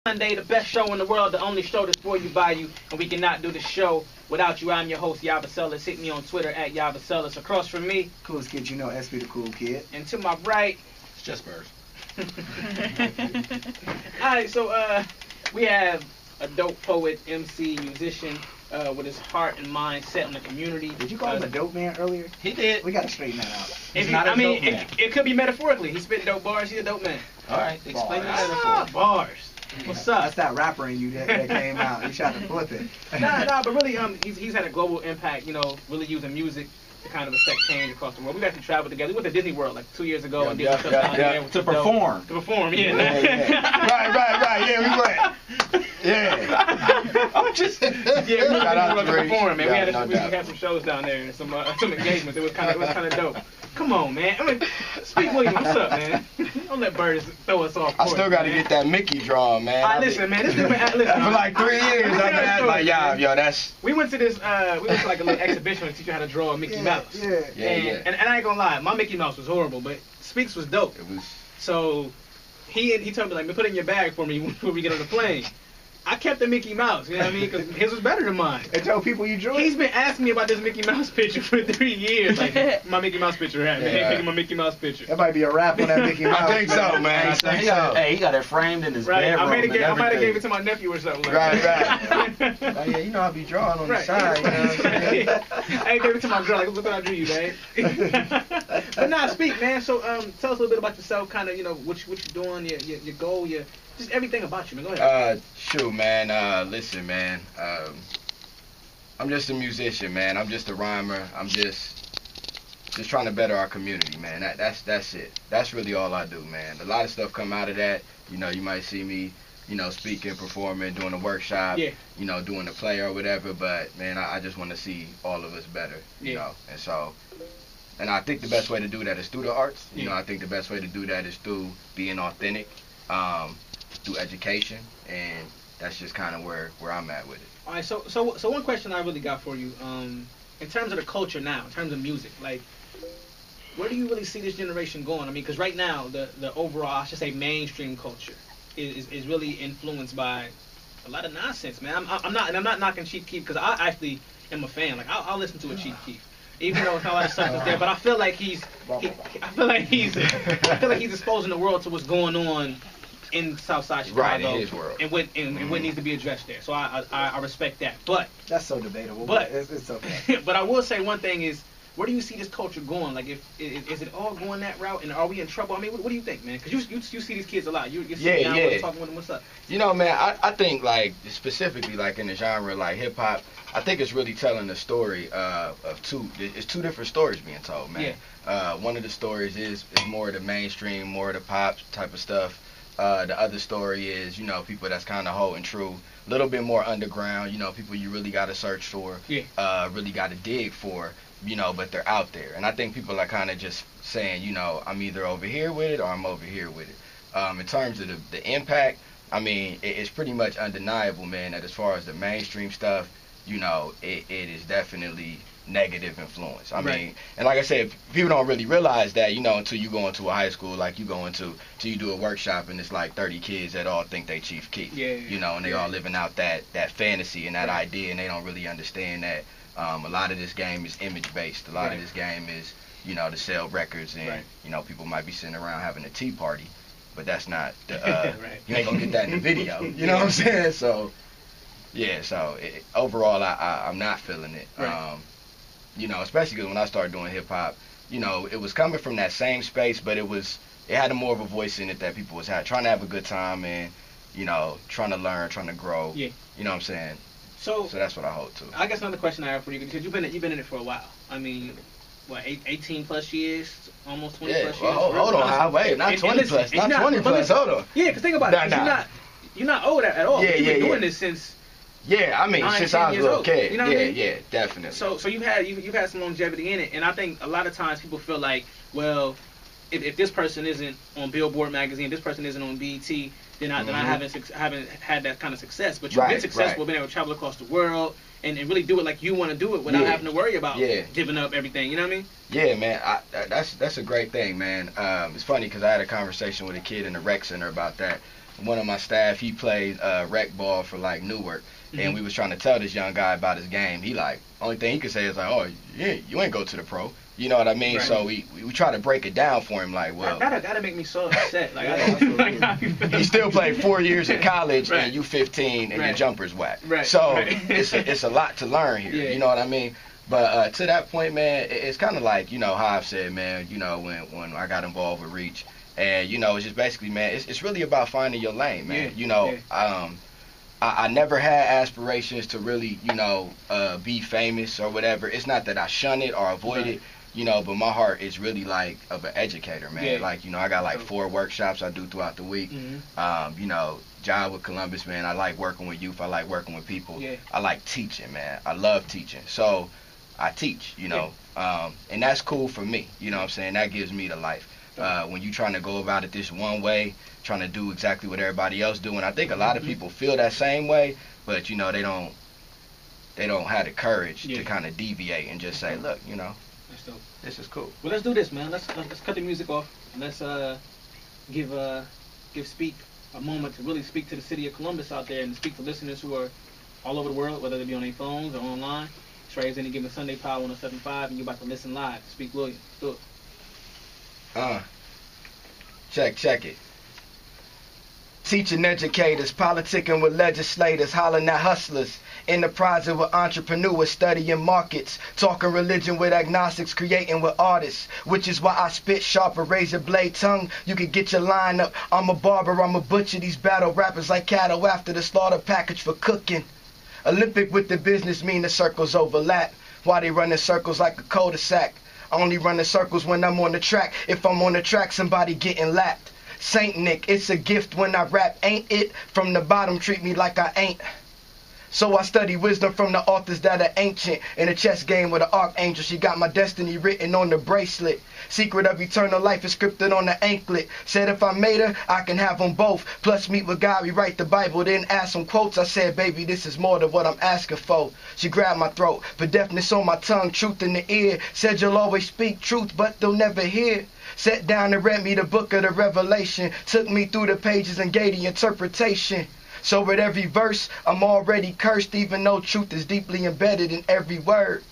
Sunday, the best show in the world, the only show that's for you, by you, and we cannot do the show without you. I'm your host, Yavasellis. Hit me on Twitter at Yavasellis. Across from me, coolest kid you know, SB the cool kid. And to my right, it's just Spurs. Alright, so we have a dope poet, MC, musician, with his heart and mind set on the community. Did you call him a dope man earlier? He did. We gotta straighten that out. It could be metaphorically. He spit dope bars. He's a dope man. All right, explain the metaphor. Bars. What's up? That's that rapper in you that came out. You tried to flip it. Nah, but really, he's had a global impact. You know, really using music to kind of affect change across the world. We actually traveled together. We went to Disney World like 2 years ago and did stuff down there to perform. To perform, yeah. Right. Yeah, we went. Yeah. I'm just. Yeah, we went to perform, man. Yeah, we had some shows down there and some engagements. It was kind of dope. Come on, man. I mean, Speak Williams, what's up, man? Don't let Bird throw us off. I still got to get that Mickey draw, man. Listen, man. This for like 3 years, I've been like, yo, that's. We went to this. We went to like a little exhibition to teach you how to draw a Mickey Mouse. Yeah. And I ain't gonna lie, my Mickey Mouse was horrible, but Speaks was dope. It was. So he told me, like, man, put it in your bag for me when we get on the plane. I kept the Mickey Mouse, you know what I mean? Because his was better than mine. And tell people you drew it? He's been asking me about this Mickey Mouse picture for 3 years. Like, my Mickey Mouse picture, my Mickey Mouse picture. That might be a rap on that Mickey Mouse. I think so, man. I think so. Hey, he got it framed in his bedroom. I might have gave it to my nephew or something. Right. Oh, yeah, you know I be drawing on the side. You know what I'm saying? I gave it to my girl. Like, look what I drew you, babe. But nah, Speak, man. So, tell us a little bit about yourself. Kind of, you know, what you're doing, your goal, just everything about you, man. Go ahead. Shoot, man. Listen, man. I'm just a musician, man. I'm just a rhymer. I'm just trying to better our community, man. That's it. That's really all I do, man. A lot of stuff come out of that. You know, you might see me, you know, speaking, performing, doing a workshop, you know, doing a play or whatever. But man, I just want to see all of us better, you know. And so, and I think the best way to do that is through the arts. You know, I think the best way to do that is through being authentic. Through education, and that's just kind of where I'm at with it. All right, so one question I really got for you, in terms of the culture now, in terms of music, like, where do you really see this generation going? I mean, because right now the overall, I should say, mainstream culture is really influenced by a lot of nonsense, man. I'm not knocking Chief Keef, because I actually am a fan. Like, I'll listen to a Chief Keef, even though it's not a lot of substance there. But I feel like he's exposing the world to what's going on in Southside Chicago, right, in his world, and what needs to be addressed there. So I respect that. But that's so debatable. But it's okay. But I will say one thing is, where do you see this culture going? Like, is it all going that route, and are we in trouble? I mean, what do you think, man? Because you see these kids a lot. You're sitting down with them, talking with them. What's up? You know, man, I think, like, specifically, like, in the genre like hip hop, I think it's really telling the story of two different stories being told, man. One of the stories is more of the mainstream, more of the pop type of stuff. The other story is, you know, people that's kind of holding true, a little bit more underground, you know, people you really got to search for, really got to dig for, you know, but they're out there. And I think people are kind of just saying, you know, I'm either over here with it or I'm over here with it. In terms of the impact, I mean, it's pretty much undeniable, man, that as far as the mainstream stuff, you know, it is definitely negative influence. I mean, and like I said, people don't really realize that, you know, until you go into a high school, like you go into, till you do a workshop and it's like 30 kids that all think they Chief Keef, you know, and they all living out that fantasy and that idea, and they don't really understand that a lot of this game is image based. A lot of this game is, you know, to sell records, and you know, people might be sitting around having a tea party, but that's not the you ain't gonna get that in the video, you know what I'm saying? So yeah, so overall I'm not feeling it. You know, especially because when I started doing hip hop, you know, it was coming from that same space, but it had more of a voice in it that people was trying to have a good time and, you know, trying to learn, trying to grow. You know what I'm saying? So that's what I hold to. I guess another question I have for you, because you've been in it for a while. I mean, what, 18 plus years, almost 20 plus years. Well, hold on, wait, not 20 plus, not 20 plus. Hold on. Yeah, because think about it. You're not old at all. You've been doing this since. Yeah, I mean, since I was a little kid. You know what I mean? Yeah, definitely. So you've had some longevity in it, and I think a lot of times people feel like, well, if this person isn't on Billboard magazine, this person isn't on BET, then I haven't had that kind of success. But you've been successful, been able to travel across the world and really do it like you want to do it without having to worry about giving up everything. You know what I mean? Yeah, man. That's a great thing, man. It's funny because I had a conversation with a kid in the rec center about that. one of my staff, he played rec ball for like Newark, and we was trying to tell this young guy about his game. He like, only thing he could say is like, oh, you ain't go to the pro. You know what I mean? Right. So we try to break it down for him, like, well, that'll make me so upset. He still played 4 years in college, and you 15 and your jumper's whack. Right. So it's a lot to learn here. Yeah. You know what I mean? But to that point, man, it's kind of like, you know, how I've said, man, you know, when I got involved with Reach, and you know, it's just basically, man, it's really about finding your lane, man. Yeah. You know, I never had aspirations to really, you know, be famous or whatever. It's not that I shun it or avoid it. You know, but my heart is really like of an educator, man. Yeah. Like, you know, I got like 4 workshops I do throughout the week. You know, job with Columbus, man. I like working with youth. I like working with people. Yeah. I like teaching, man. I love teaching. So I teach, you know, and that's cool for me. You know what I'm saying? That gives me the life. When you're trying to go about it this one way, trying to do exactly what everybody else doing, I think a lot of people feel that same way, but, you know, they don't have the courage to kind of deviate and just say, look, you know, this is cool. Well, let's do this, man. Let's cut the music off. Let's give Speak a moment to really speak to the city of Columbus out there and speak to listeners who are all over the world, whether they be on their phones or online. Trey's Any Given Sunday, Power 107.5, and you're about to listen live. Speak Williams. Do it. Check it. Teaching educators, politicking with legislators, hollering at hustlers, enterprising with entrepreneurs, studying markets, talking religion with agnostics, creating with artists, which is why I spit sharper razor blade tongue. You can get your line up. I'm a barber, I'm a butcher. These battle rappers like cattle after the slaughter package for cooking. Olympic with the business mean the circles overlap. Why they run in circles like a cul-de-sac? I only run in circles when I'm on the track. If I'm on the track, somebody getting lapped. Saint Nick, it's a gift when I rap, ain't it? From the bottom, treat me like I ain't. So I study wisdom from the authors that are ancient. In a chess game with an archangel, she got my destiny written on the bracelet. Secret of eternal life is scripted on the anklet. Said if I made her, I can have them both. Plus meet with God, we write the Bible, then ask some quotes. I said, baby, this is more than what I'm asking for. She grabbed my throat, but deafness on my tongue, truth in the ear. Said you'll always speak truth, but they'll never hear. Sat down and read me the book of the Revelation. Took me through the pages and gave the interpretation. So with every verse, I'm already cursed, even though truth is deeply embedded in every word.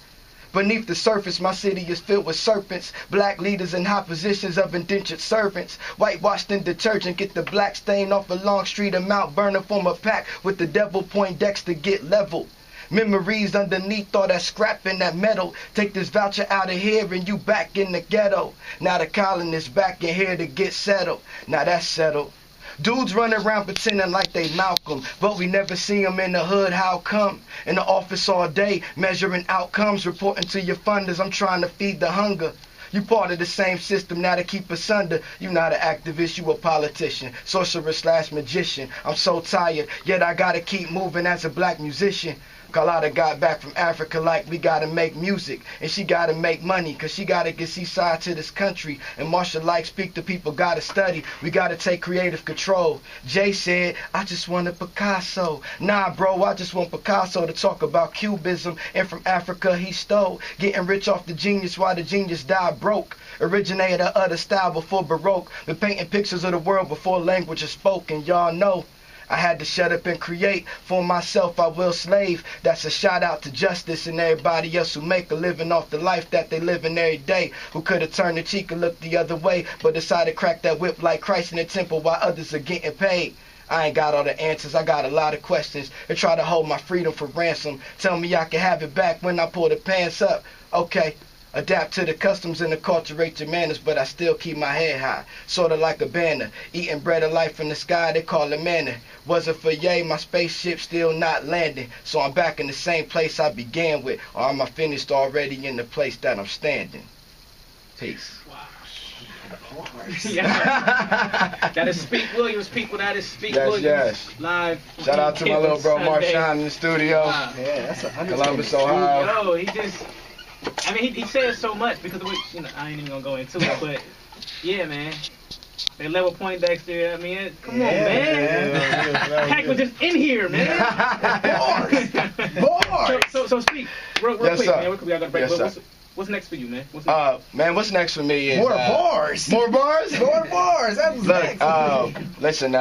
Beneath the surface, my city is filled with serpents, black leaders in high positions of indentured servants. Whitewashed in detergent, get the black stain off a long street of Mount Vernon, form a pack with the devil Poindexter, get leveled. Memories underneath all that scrap and that metal. Take this voucher out of here and you back in the ghetto. Now the colonists back in here to get settled. Now that's settled. Dudes running around pretending like they Malcolm, but we never see them in the hood. How come? In the office all day, measuring outcomes, reporting to your funders. I'm trying to feed the hunger. You part of the same system now to keep us under. You not an activist, you a politician, sorcerer/magician. I'm so tired, yet I gotta keep moving as a black musician. Carlotta got back from Africa like we gotta make music, and she gotta make money, cause she gotta get seaside to this country. And Marsha like speak to people, gotta study, we gotta take creative control. Jay said, I just want a Picasso. Nah bro, I just want Picasso to talk about cubism, and from Africa he stole. Getting rich off the genius while the genius died broke. Originator of the style before Baroque, been painting pictures of the world before language is spoken. Y'all know I had to shut up and create. For myself I will slave. That's a shout out to Justice and everybody else who make a living off the life that they living every day. Who could have turned the cheek and looked the other way, but decided to crack that whip like Christ in the temple while others are getting paid. I ain't got all the answers, I got a lot of questions. They try to hold my freedom for ransom. Tell me I can have it back when I pull the pants up. Okay. Adapt to the customs and acculturate your manners, but I still keep my head high, sorta like a banner. Eating bread of life from the sky, they call it manna. Wasn't for yay, my spaceship still not landing. So I'm back in the same place I began with, or am I finished already in the place that I'm standing? Peace. Wow. That is Speak Williams, people. That is Speak Williams. Yes. Live. Shout out to my little bro Marshawn in the studio. Wow. Yeah, that's a Columbus, Ohio. Yo, he just. I mean, he says so much because of what, you know, I ain't even gonna go into it, but yeah, man. They level Poindexter. I mean, come on, man. Heck was just in here, man. Bars. So Speak real quick, man. We gotta break. Yes, what's next for you, man? What's next? Man, what's next for me is more bars. More bars? More bars. That's next. Listen,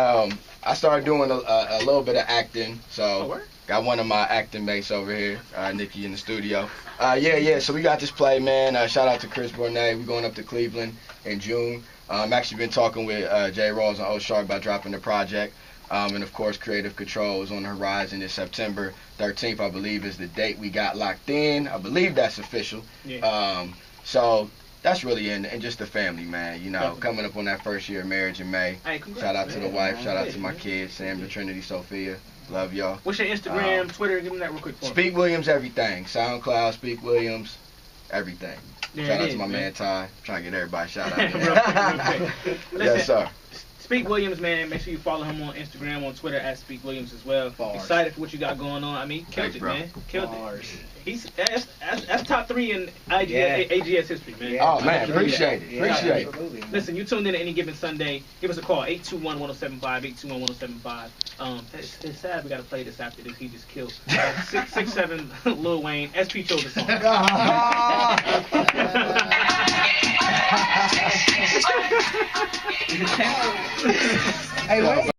I started doing a little bit of acting. So got one of my acting mates over here, Nikki, in the studio. So we got this play, man. Shout out to Chris Bournet. We're going up to Cleveland in June. I've actually been talking with Jay Rawls and O Shark about dropping the project. And of course, Creative Control is on the horizon. This September 13th, I believe, is the date we got locked in. I believe that's official. Yeah. So that's really and just the family, man. You know, definitely. Coming up on that first year of marriage in May. Hey, shout out to the wife. Shout out to my kids, Sam, the Trinity, Sophia. Love y'all. What's your Instagram, Twitter? Give me that real quick for me. Speak Williams, everything. SoundCloud, Speak Williams, everything. Shout out to my man Ty. I'm trying to get everybody shout out. Real quick. Listen, yes, sir. Speak Williams, man. Make sure you follow him on Instagram, on Twitter at Speak Williams as well. Bars. Excited for what you got going on. I mean, killed it, man. Killed it. He's that's top 3 in AGS history, man. Yeah. Oh man, appreciate it. Appreciate it. Listen, you tuned in to Any Given Sunday. Give us a call 821-1075, 821-1075. It's sad we gotta play this after this. He just killed 6'7" Lil Wayne. SP chose the song. Hey,